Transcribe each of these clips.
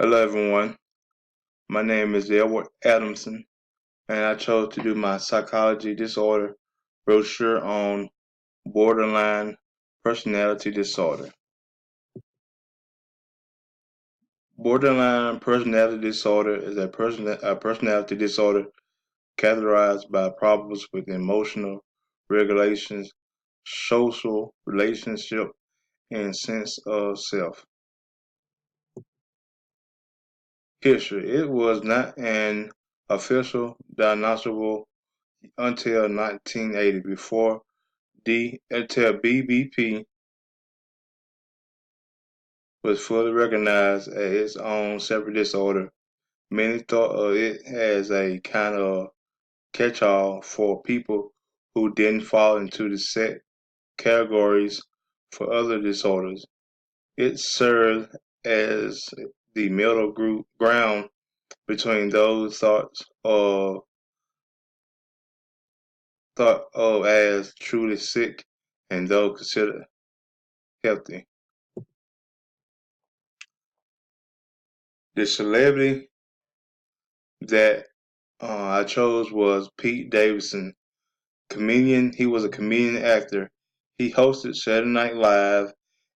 Hello everyone, my name is Edward Adamson and I chose to do my psychology disorder brochure on borderline personality disorder. Borderline personality disorder is a personality disorder characterized by problems with emotional regulations, social relationship, and sense of self. History. It was not an official diagnosable until 1980 until BBP was fully recognized as its own separate disorder. Many thought of it as a kind of catch-all for people who didn't fall into the set categories for other disorders. It served as the middle ground between those thought of as truly sick and those considered healthy. The celebrity that I chose was Pete Davidson, comedian. He was a comedian actor. He hosted Saturday Night Live,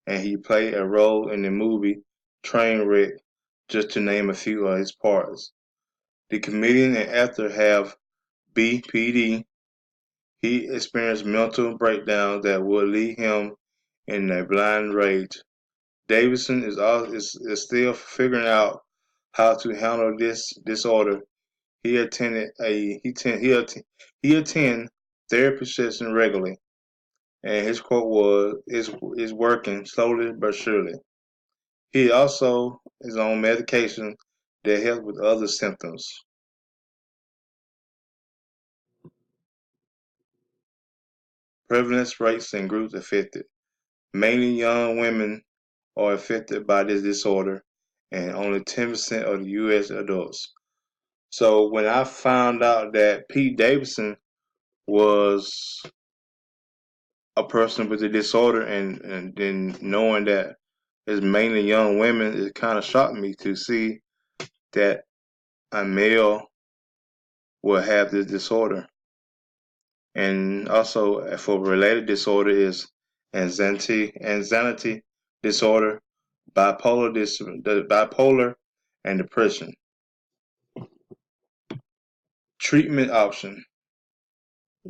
and he played a role in the movie Trainwreck, just to name a few of his parts. The comedian and actor have BPD. He experienced mental breakdowns that would lead him in a blind rage. Davidson is still figuring out how to handle this disorder. He attended a he ten, he attend therapy sessions regularly, and his quote was, "Is working slowly but surely." He also is on medication that helps with other symptoms. Prevalence rates and groups affected. Mainly young women are affected by this disorder, and only 10% of the U.S. adults. So when I found out that Pete Davidson was a person with a disorder, and then knowing that it's mainly young women, it kind of shocked me to see that a male will have this disorder. And also for related disorder is anxiety disorder, bipolar and depression. Treatment option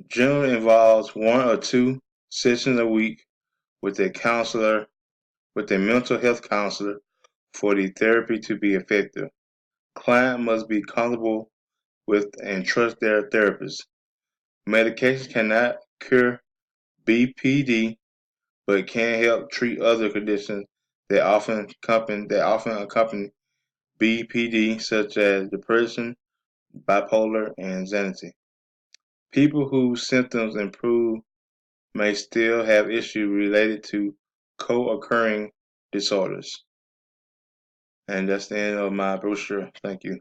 generally involves one or two sessions a week with a counselor, with a mental health counselor for the therapy to be effective. Client must be comfortable with and trust their therapist. Medication cannot cure BPD, but can help treat other conditions that often accompany BPD, such as depression, bipolar, and anxiety. People whose symptoms improve may still have issues related to co-occurring disorders. And that's the end of my brochure. Thank you.